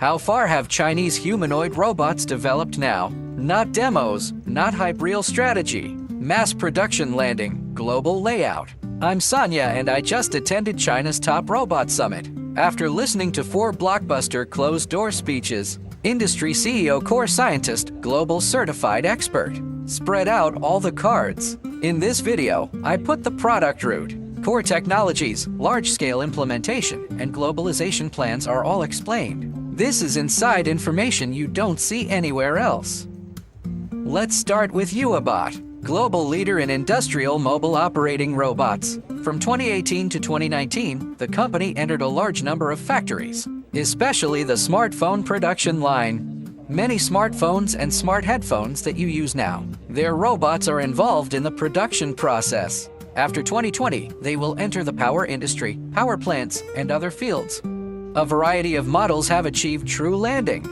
How far have Chinese humanoid robots developed now? Not demos, not hype-real strategy. Mass production landing, global layout. I'm Sonia and I just attended China's top robot summit. After listening to 4 blockbuster closed-door speeches, industry CEO, core scientist, global certified expert, spread out all the cards. In this video, I put the product route, core technologies, large-scale implementation, and globalization plans are all explained. This is inside information you don't see anywhere else. Let's start with Youibot, global leader in industrial mobile operating robots. From 2018 to 2019, the company entered a large number of factories, especially the smartphone production line. Many smartphones and smart headphones that you use now, their robots are involved in the production process. After 2020, they will enter the power industry, power plants, and other fields. A variety of models have achieved true landing.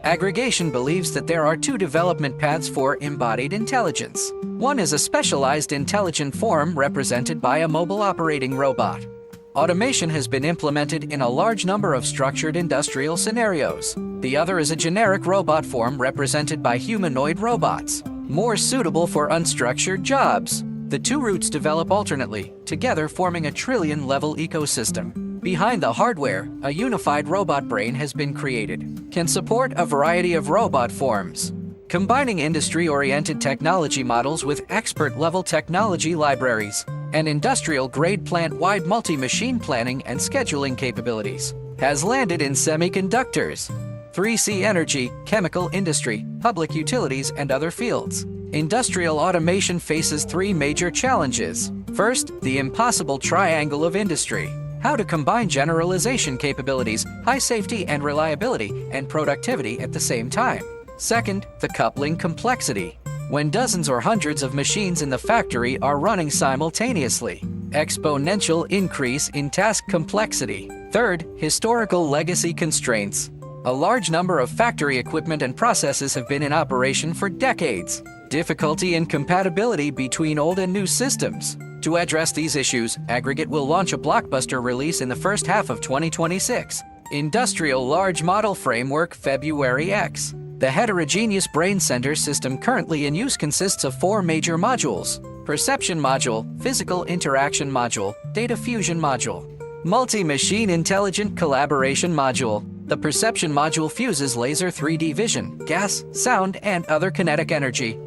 Aggregation believes that there are 2 development paths for embodied intelligence. One is a specialized intelligent form represented by a mobile operating robot. Automation has been implemented in a large number of structured industrial scenarios. The other is a generic robot form represented by humanoid robots, more suitable for unstructured jobs. The 2 routes develop alternately, together forming a trillion-level ecosystem. Behind the hardware, a unified robot brain has been created, can support a variety of robot forms, combining industry-oriented technology models with expert-level technology libraries and industrial-grade plant-wide multi-machine planning and scheduling capabilities, has landed in semiconductors, 3C energy, chemical industry, public utilities, and other fields. Industrial automation faces 3 major challenges. First, the impossible triangle of industry. How to combine generalization capabilities, high safety and reliability, and productivity at the same time. Second, the coupling complexity. When dozens or hundreds of machines in the factory are running simultaneously. Exponential increase in task complexity. Third, historical legacy constraints. A large number of factory equipment and processes have been in operation for decades. Difficulty in compatibility between old and new systems. To address these issues, Aggregate will launch a blockbuster release in the first half of 2026. Industrial Large Model Framework February X. The heterogeneous brain center system currently in use consists of 4 major modules: Perception Module, Physical Interaction Module, Data Fusion Module, Multi-Machine Intelligent Collaboration Module. The Perception Module fuses laser 3D vision, gas, sound, and other kinetic energy.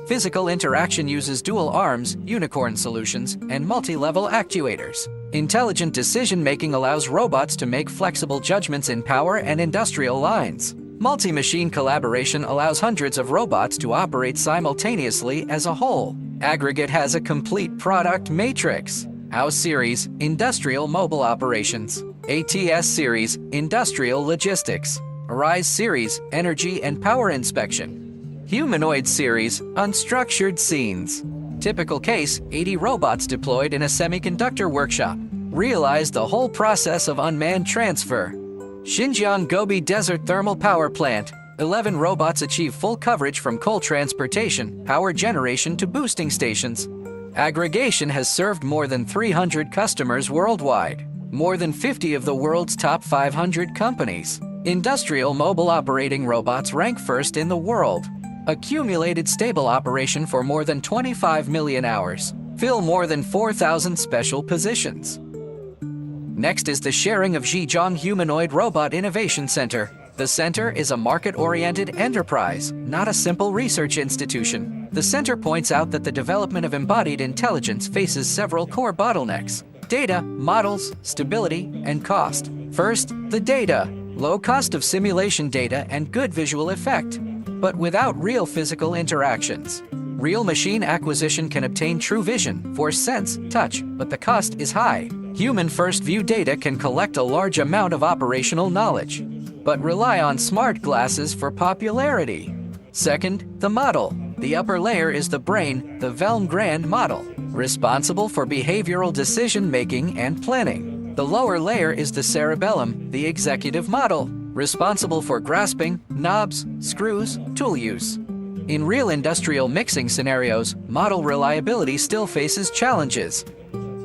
Physical interaction uses dual arms, unicorn solutions, and multi-level actuators. Intelligent decision-making allows robots to make flexible judgments in power and industrial lines. Multi-machine collaboration allows hundreds of robots to operate simultaneously as a whole. Aggregate has a complete product matrix. House Series, Industrial Mobile Operations. ATS Series, Industrial Logistics. Arise Series, Energy and Power Inspection. Humanoid Series, Unstructured Scenes. Typical case, 80 robots deployed in a semiconductor workshop. Realize the whole process of unmanned transfer. Zhejiang Gobi Desert Thermal Power Plant. 11 robots achieve full coverage from coal transportation, power generation to boosting stations. Aggregation has served more than 300 customers worldwide. More than 50 of the world's top 500 companies. Industrial mobile operating robots rank first in the world. Accumulated stable operation for more than 25 million hours. Fill more than 4,000 special positions. Next is the sharing of Zhejiang Humanoid Robot Innovation Center. The center is a market-oriented enterprise, not a simple research institution. The center points out that the development of embodied intelligence faces several core bottlenecks: data, models, stability, and cost. First, the data. Low cost of simulation data and good visual effect, but without real physical interactions. Real machine acquisition can obtain true vision, force sense, touch, but the cost is high. Human first view data can collect a large amount of operational knowledge, but rely on smart glasses for popularity. Second, the model. The upper layer is the brain, the Velm-Grand model, responsible for behavioral decision-making and planning. The lower layer is the cerebellum, the executive model, responsible for grasping, knobs, screws, tool use. In real industrial mixing scenarios, model reliability still faces challenges.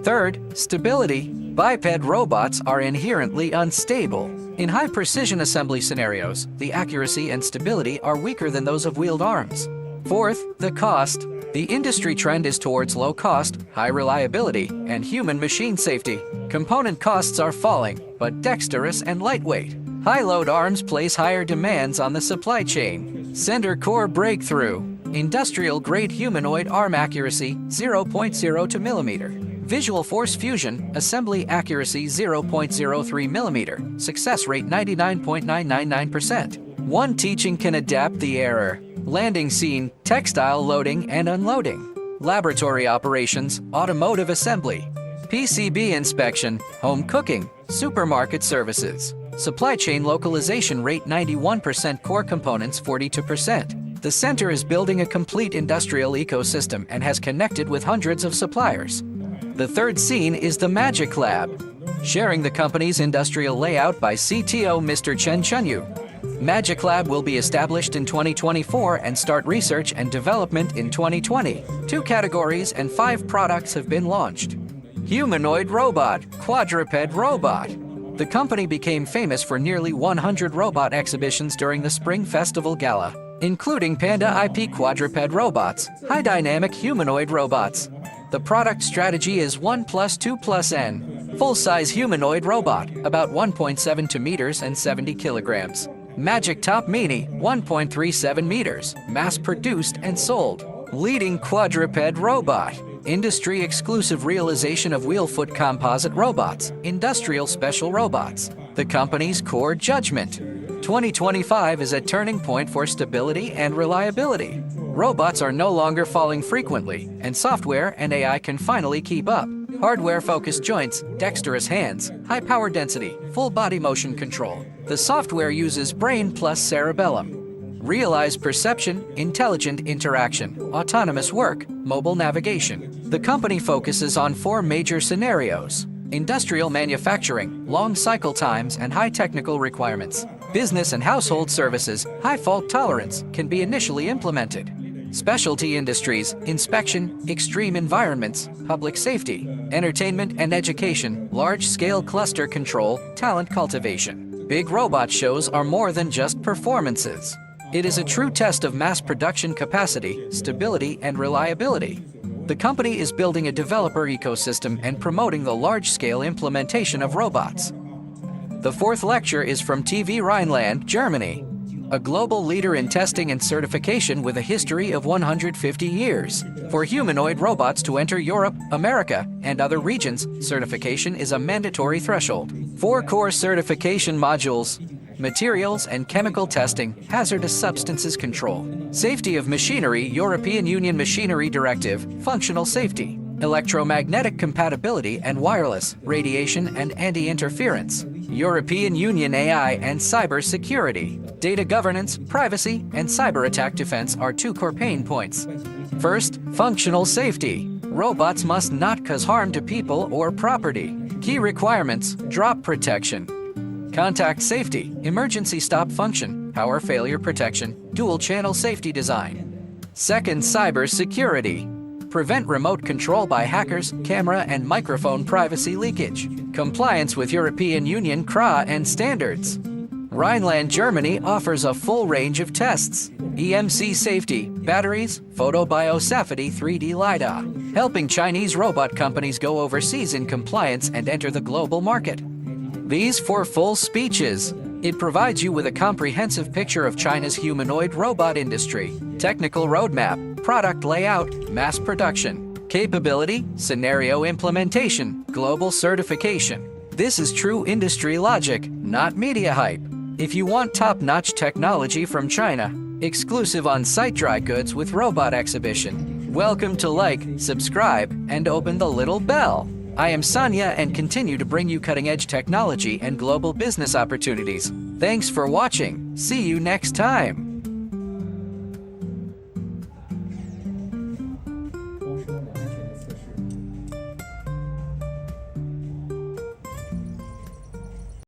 Third, stability. Biped robots are inherently unstable. In high-precision assembly scenarios, the accuracy and stability are weaker than those of wheeled arms. Fourth, the cost. The industry trend is towards low cost, high reliability, and human machine safety. Component costs are falling, but dexterous and lightweight. High-load arms place higher demands on the supply chain. Center core breakthrough. Industrial-grade humanoid arm accuracy 0.02 mm. Visual force fusion, assembly accuracy 0.03 mm. Success rate 99.999%. One teaching can adapt the error. Landing scene, textile loading and unloading. Laboratory operations, automotive assembly. PCB inspection, home cooking, supermarket services. Supply chain localization rate 91%, core components 42%. The center is building a complete industrial ecosystem and has connected with hundreds of suppliers. The third scene is the MagicLab, sharing the company's industrial layout by CTO Mr. Chen Chunyu. MagicLab will be established in 2024 and start research and development in 2020. 2 categories and 5 products have been launched. Humanoid robot, quadruped robot. The company became famous for nearly 100 robot exhibitions during the Spring Festival Gala, including Panda IP quadruped robots, high-dynamic humanoid robots. The product strategy is 1 + 2 + N. Full-size humanoid robot, about 1.72 meters and 70 kilograms. Magic Top Mini, 1.37 meters, mass-produced and sold. Leading quadruped robot. Industry-exclusive realization of wheel-foot composite robots, industrial special robots. The company's core judgment. 2025 is a turning point for stability and reliability. Robots are no longer falling frequently, and software and AI can finally keep up. Hardware-focused joints, dexterous hands, high power density, full body motion control. The software uses brain plus cerebellum. Realize perception, intelligent interaction, autonomous work, mobile navigation. The company focuses on 4 major scenarios: industrial manufacturing, long cycle times and high technical requirements. Business and household services, high fault tolerance, can be initially implemented. Specialty industries, inspection, extreme environments, public safety, entertainment and education, large-scale cluster control, talent cultivation. Big robot shows are more than just performances. It is a true test of mass production capacity, stability, and reliability. The company is building a developer ecosystem and promoting the large-scale implementation of robots. The 4th lecture is from TÜV Rheinland, Germany, a global leader in testing and certification with a history of 150 years. For humanoid robots to enter Europe, America, and other regions, certification is a mandatory threshold. 4 core certification modules: materials and chemical testing, hazardous substances control, safety of machinery, European Union Machinery Directive, functional safety, electromagnetic compatibility and wireless, radiation and anti-interference, European Union AI and cyber security. Data governance, privacy, and cyber attack defense are 2 core pain points. First, functional safety. Robots must not cause harm to people or property. Key requirements: drop protection, contact safety, emergency stop function, power failure protection, dual-channel safety design. Second, cyber security. Prevent remote control by hackers, camera and microphone privacy leakage. Compliance with European Union CRA and standards. Rhineland, Germany offers a full range of tests: EMC safety, batteries, photobiosafety 3D LiDAR, helping Chinese robot companies go overseas in compliance and enter the global market. These 4 full speeches. It provides you with a comprehensive picture of China's humanoid robot industry, technical roadmap, product layout, mass production, capability, scenario implementation, global certification. This is true industry logic, not media hype. If you want top-notch technology from China, exclusive on-site dry goods with robot exhibition, welcome to like, subscribe, and open the little bell. I am Sonia and continue to bring you cutting-edge technology and global business opportunities. Thanks for watching. See you next time.